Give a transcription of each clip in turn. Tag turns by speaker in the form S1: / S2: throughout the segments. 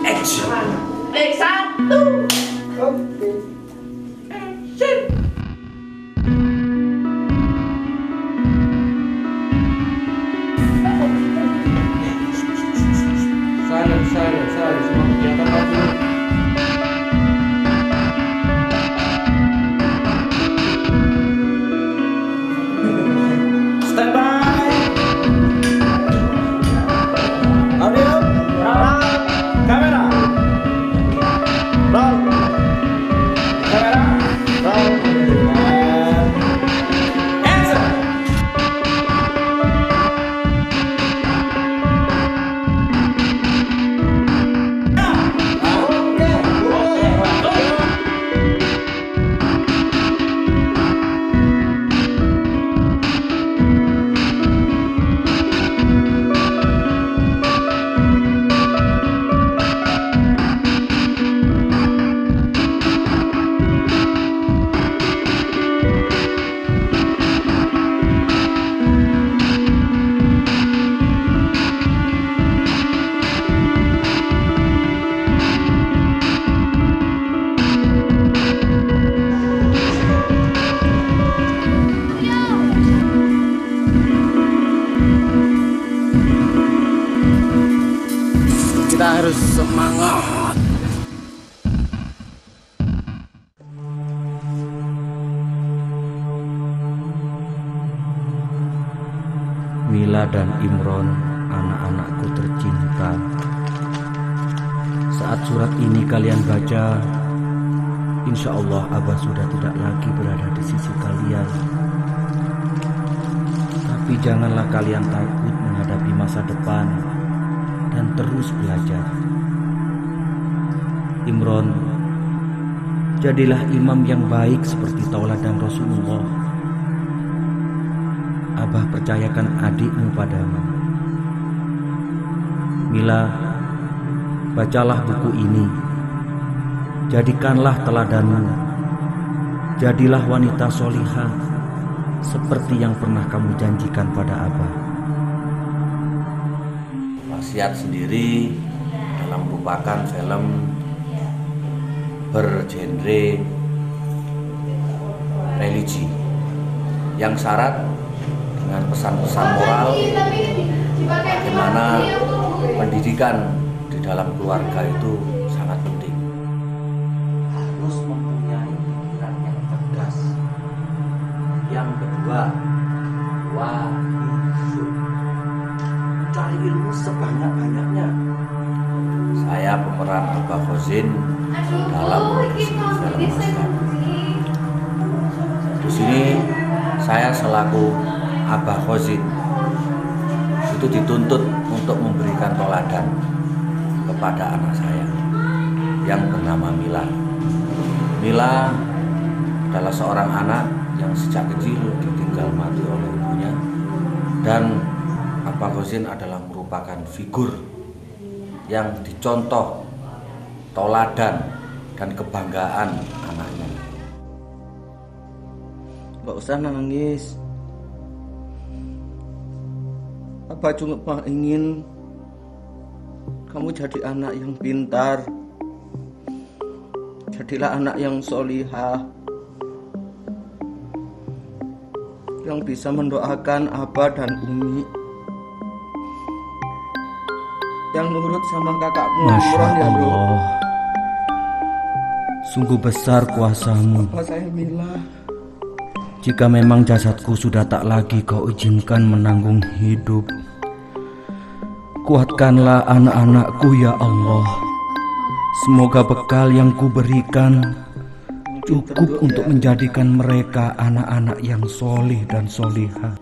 S1: Action.
S2: Take 1.
S1: Oke.
S2: Action.
S1: Silent. Semua kegiatan maju. Stand by. Audio. Roll. Kamera. Roll. Kamera. Roll. Answer. Kita harus semangat.
S3: Mila dan Imron, anak-anakku tercinta. Saat surat ini kalian baca, insya Allah Abah sudah tidak lagi berada di sisi kalian. Tapi janganlah kalian takut menghadapi masa depan dan terus belajar. Imron, jadilah imam yang baik seperti tauladan Rasulullah. Abah percayakan adikmu padamu. Mila, bacalah buku ini. Jadikanlah teladanmu. Jadilah wanita solihah seperti yang pernah kamu janjikan pada Abah.
S4: Wasiat sendiri dalam merupakan film bergenre religi yang syarat dengan pesan-pesan moral bagaimana pendidikan di dalam keluarga itu sangat penting.
S3: Harus mempunyai pikiran yang cerdas. Yang kedua, wahid. Cari ilmu sebanyak-banyaknya.
S4: Saya pemeran Abah Khozin dalam produksi film Western. Di sini saya selaku Abah Khozin itu dituntut untuk memberikan teladan kepada anak saya yang bernama Mila. Mila adalah seorang anak yang sejak kecil ditinggal mati oleh ibunya, dan Abah Khozin adalah merupakan figur yang dicontoh, teladan, dan kebanggaan anaknya.
S3: Gak usah nangis. Abah cuma ingin kamu jadi anak yang pintar. Jadilah anak yang solihah, yang bisa mendoakan Abah dan Umi, yang nurut sama kakakmu.
S5: Masya
S3: Imron, ya, Bro.
S5: Allah, sungguh besar kuasamu.
S3: Apa saya Mila?
S5: Jika memang jasadku sudah tak lagi kau izinkan menanggung hidup, kuatkanlah anak-anakku ya Allah. Semoga bekal yang kuberikan cukup untuk menjadikan mereka anak-anak yang solih dan solihah.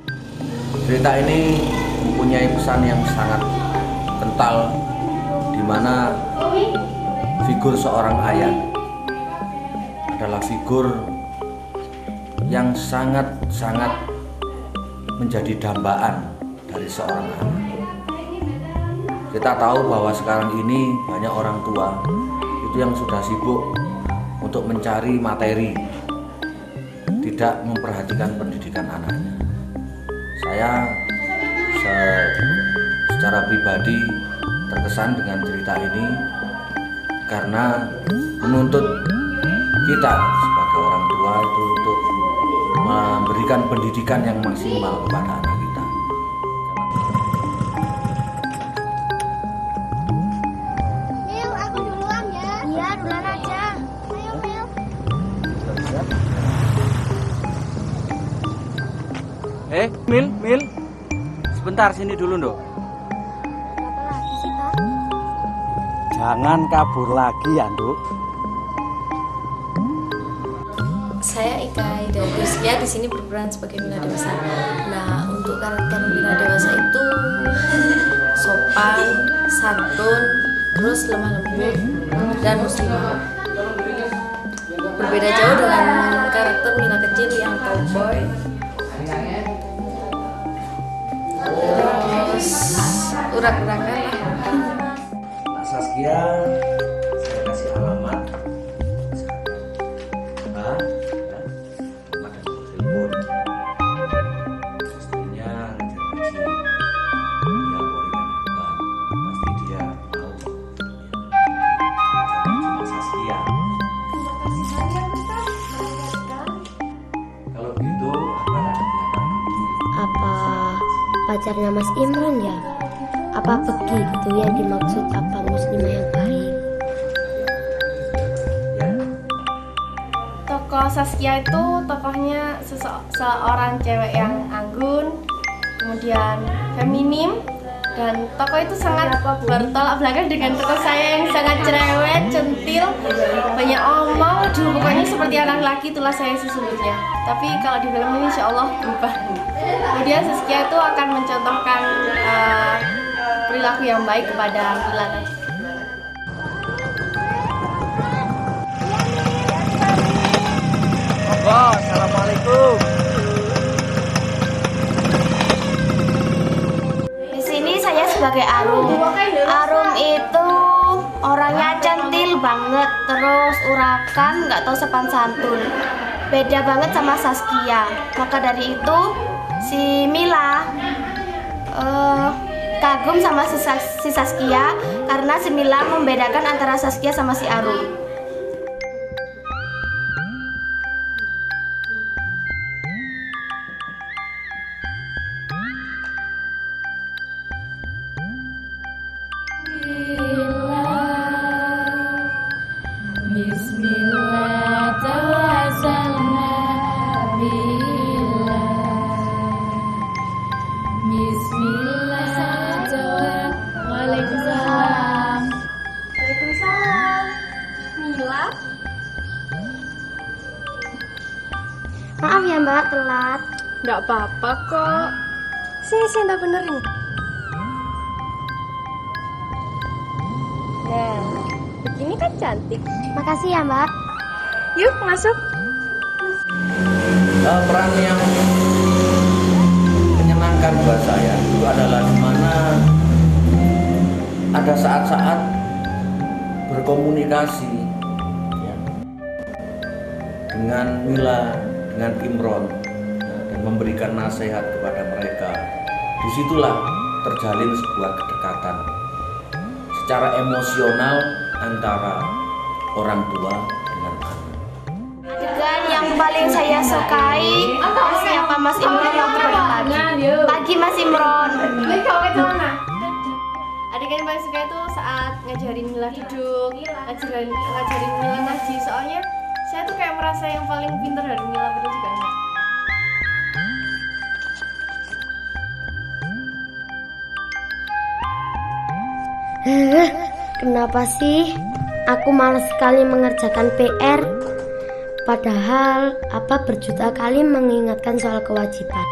S4: Cerita ini mempunyai pesan yang sangat kental, di mana figur seorang ayah adalah figur yang sangat-sangat menjadi dambaan dari seorang anak. Kita tahu bahwa sekarang ini banyak orang tua itu yang sudah sibuk untuk mencari materi, tidak memperhatikan pendidikan anaknya. Saya secara pribadi terkesan dengan cerita ini, karena menuntut kita sebagai orang tua itu untuk memberikan pendidikan yang maksimal kepada anak kita.
S6: Mil, aku duluan ya. Iya, duluan aja. Ayo, Mil.
S3: Mil, sebentar sini dulu dong.
S6: Apa lagi sih, Pak?
S3: Jangan kabur lagi ya, Nduk.
S7: Saya Ika Ida Rizkia, di sini berperan sebagai Mila Dewasa. Nah, untuk karakter Mila Dewasa itu sopan, santun, terus lemah lembut dan muslimah. Berbeda jauh dengan karakter Mila kecil yang cowboy. Terus urak-urakan lah.
S4: Mbak Saskia, saya kasih alamat. Alamat dan telepon. Istrinya ngajar ngaji. Dia gorengan hebat. Pasti dia mau. Mbak Saskia. Kalau gitu, apa ada belakang?
S6: Apa pacarnya Mas Imran ya? Apa begitu yang dimaksud apa muslimah yang baik?
S4: Ya.
S2: Tokoh Saskia itu tokohnya seorang cewek yang anggun, kemudian feminim, dan tokoh itu sangat bertolak belakang dengan tokoh saya yang sangat cerewet, centil, banyak omong, pokoknya seperti anak laki itulah saya sesungguhnya. Tapi kalau di film ini insya Allah berubah. Kemudian Saskia itu akan mencontohkan perilaku yang baik kepada Mila tadi.
S3: Assalamualaikum.
S6: Di sini saya sebagai Arum. Arum itu orangnya centil banget, terus urakan, nggak tahu sopan santun. Beda banget sama Saskia. Maka dari itu si Mila kagum sama si Saskia karena si Mila membedakan antara Saskia sama si Arum.
S7: Bismillah tawassalna billah. Bismillah tawassalna. Waalaikumsalam.
S6: Waalaikumsalam. Mila? Maaf ya Mbak, telat.
S2: Nggak apa-apa kok. Sini tak benerin. Nah, begini kan cantik.
S6: Makasih ya Mbak.
S2: Yuk masuk.
S4: Peran yang menyenangkan buat saya itu adalah di mana ada saat-saat berkomunikasi ya, dengan Mila, dengan Imron ya, dan memberikan nasihat kepada mereka. Disitulah terjalin sebuah kedekatan secara emosional antara orang tua dengan anak.
S6: Adegan yang paling saya sukai siapa Mas Imron waktu pagi. Pagi Mas Imron.
S2: Adegan yang paling suka itu saat ngajarin Mila duduk, ngajarin Mila ngaji. Soalnya saya tuh kayak merasa yang paling pintar dari Mila, betul juga enggak?
S6: Kenapa sih aku malas sekali mengerjakan PR? Padahal apa berjuta kali mengingatkan soal kewajiban.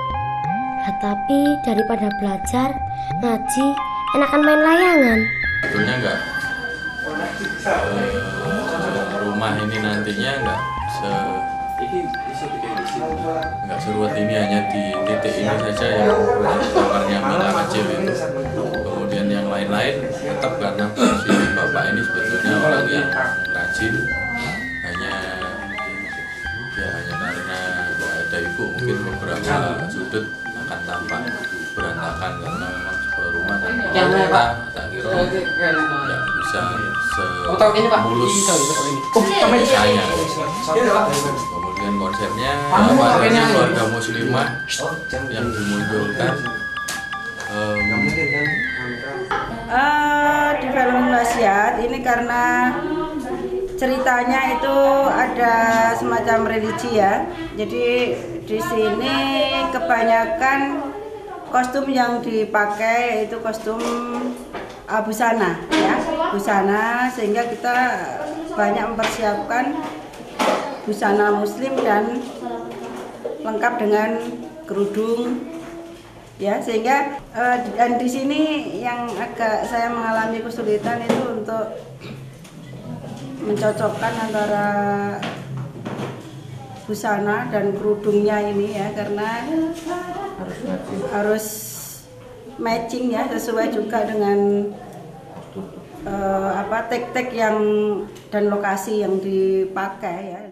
S6: Nah, tapi daripada belajar, ngaji, enakan main layangan.
S8: Sebetulnya rumah ini nantinya nggak seruat ini, hanya di titik ini saja yang kamarnya Mila kecil itu. Kemudian yang lain-lain tetap karena si bapak ini sebetulnya orang yang rajin, hanya karena nggak ada ibu mungkin beberapa sudut akan tampak berantakan karena memang sebuah rumah kan tak kira nggak bisa semulus biasanya. Kemudian konsepnya awalnya keluarga muslimah yang dimunculkan.
S9: Di film Wasiat ini karena ceritanya itu ada semacam religi ya. Jadi di sini kebanyakan kostum yang dipakai itu kostum busana ya, busana, sehingga kita banyak mempersiapkan busana muslim dan lengkap dengan kerudung ya, sehingga dan di sini yang agak saya mengalami kesulitan itu untuk mencocokkan antara busana dan kerudungnya ini ya, karena harus matching ya, sesuai juga dengan tek-tek yang dan lokasi yang dipakai ya.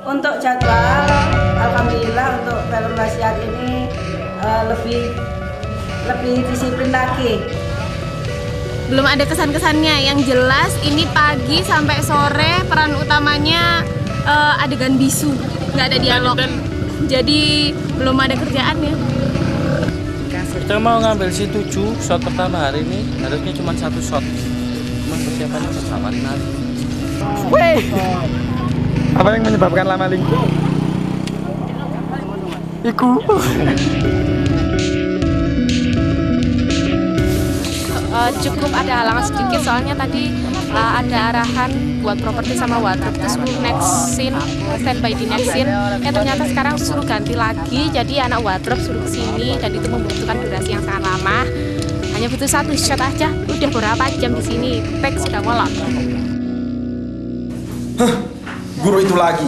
S9: Untuk jadwal, alhamdulillah untuk film Wasiat ini lebih disiplin lagi.
S2: Belum ada kesan-kesannya, yang jelas ini pagi sampai sore peran utamanya adegan bisu, nggak ada dialog. Jadi belum ada kerjaannya.
S10: Kita mau ngambil si 7 shot pertama hari ini, harusnya cuma 1 shot. Cuma persiapannya bersama hari.
S1: Wih! Apa yang menyebabkan lama lingkup? Iku.
S7: Cukup ada halangan sedikit, soalnya tadi ada arahan buat properti sama wardrobe, terus next scene, standby di next scene. Ternyata sekarang suruh ganti lagi, jadi anak wardrobe suruh kesini, dan itu membutuhkan durasi yang sangat lama. Hanya butuh 1 shot aja, udah berapa jam di sini, take sudah molot.
S11: Guru itu lagi.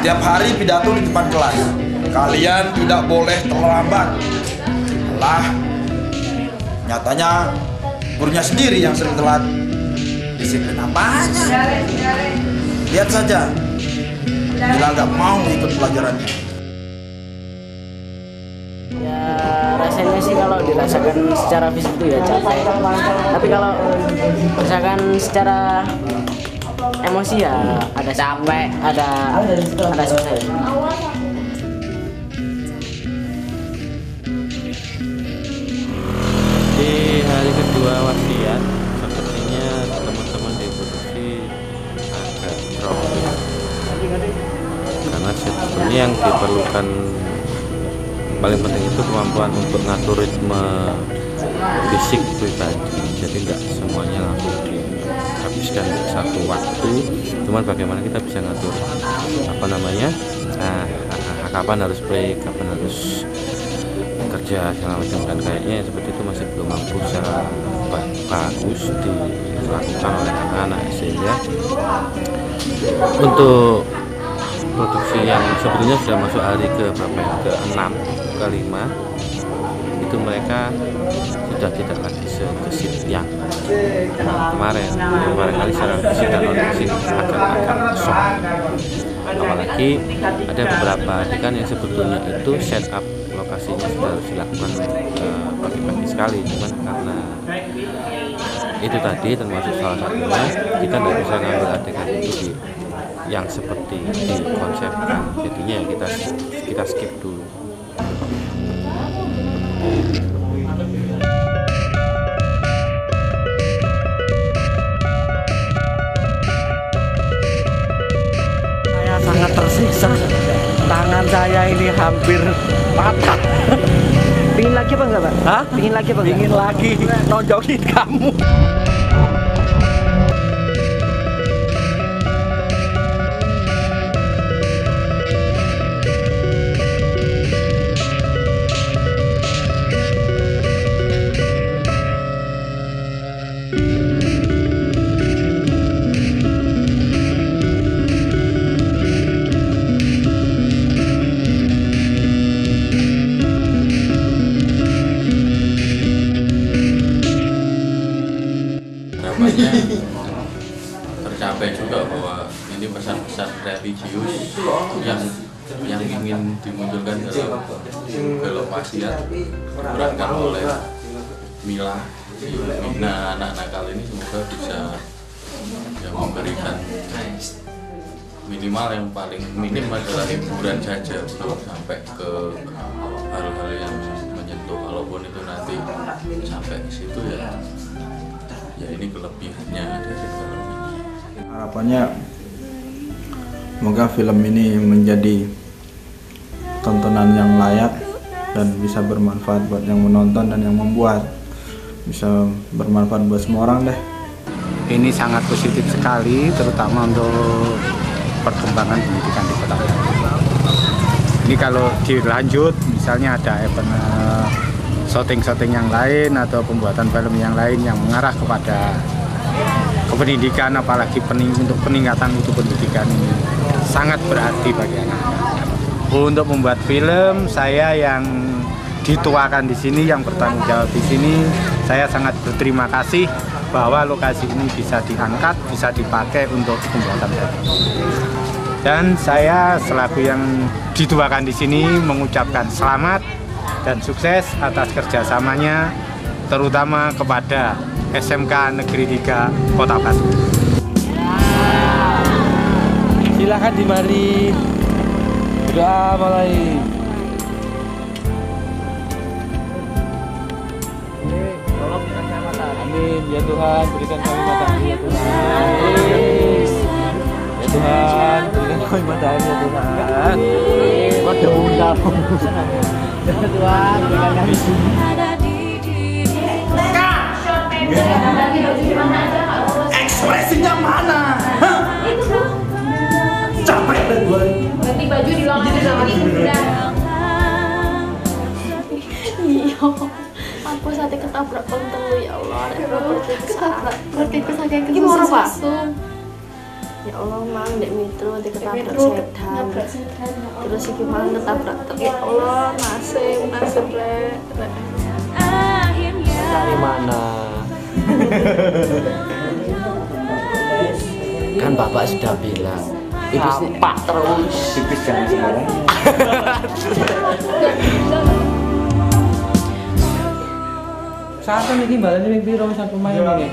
S11: Tiap hari pidato di depan kelas. Kalian tidak boleh terlambat. Lah, nyatanya gurunya sendiri yang sering telat. Disiplin apanya? Lihat saja, bila nggak mau ikut pelajarannya.
S10: Ya rasanya sih kalau dirasakan secara fisik itu ya capek. Tapi kalau misalkan secara emosi ya ada capek, ada susah. Di hari kedua Wasiat, sepertinya teman-teman di produksi agak drop ya. Karena sebetulnya yang diperlukan paling penting itu kemampuan untuk ngatur ritme fisik pribadi. Jadi nggak semuanya langsung dihabiskan di satu waktu. Cuman bagaimana kita bisa ngatur kapan harus break, kapan harus kerja segala macam, dan kayaknya seperti itu masih belum mampu secara bagus dilakukan oleh anak-anak, sehingga untuk produksi yang sebetulnya sudah masuk hari ke berapa ya, ke-6, ke-5 itu mereka sudah tidak lagi segesit yang kemarin kali secara fisik dan non-fisik agak shock. Apalagi ada beberapa adegan yang sebetulnya itu setup lokasinya sudah harus dilakukan pagi-pagi sekali, cuman karena itu tadi termasuk salah satunya kita tidak bisa ngambil adegan itu yang seperti dikonsepkan, jadinya kita skip dulu.
S1: Saya sangat tersiksa, tangan saya ini hampir patah. Pingin lagi apa enggak, Pak? Hah? Pingin lagi apa enggak? Pingin lagi nonjokin kamu.
S8: akhirnya tercapai juga bahwa ini pesan-pesan religius yang ingin dimunculkan dalam film wasiat diperankan oleh Mila. Mina anak nakal ini semoga bisa memberikan minimal yang paling minim adalah hiburan saja, belum sampai ke hal-hal yang menyentuh. Kalaupun itu nanti sampai ke situ ya ini kelebihannya dari film ini.
S12: Harapannya semoga film ini menjadi tontonan yang layak dan bisa bermanfaat buat yang menonton dan yang membuat, bisa bermanfaat buat semua orang deh.
S13: Ini sangat positif sekali, terutama untuk perkembangan pendidikan di Kota Batu. Ini kalau dilanjut, misalnya ada event syuting yang lain atau pembuatan film yang lain yang mengarah kepada pendidikan, apalagi untuk peningkatan mutu pendidikan ini sangat berarti bagi anak-anak. Untuk membuat film, saya yang dituakan di sini, yang bertanggung jawab di sini, saya sangat berterima kasih bahwa lokasi ini bisa diangkat, bisa dipakai untuk pembuatan film. Dan saya selaku yang dituakan di sini mengucapkan selamat dan sukses atas kerjasamanya, terutama kepada SMK Negeri 3 Kota Batu.
S1: Silakan dimari. Doa mulai. Tolong berikan mata. Amin. Ya Tuhan, berikan kami mata ya Tuhan. Ya Tuhan, berikan kami mata ya Tuhan. Waduh, undang. Ya Tuhan, berikan kami.
S11: Ekspresinya mana? Capek deh gue.
S2: Ganti baju di ruangan lagi udah. Iya. Aku saat ketabrak kontol ya Allah. Berarti kesakitan iki mau apa? Ya Allah, mang dek mitro ketabrak sedan. Terus iki mang ketabrak truk. Ya Allah, nasib rek.
S1: Dari mana? Kan Bapak sudah bilang Pak terus tipis jangan sembarang. Saat ini balanya mimpi rong satu pemain ini.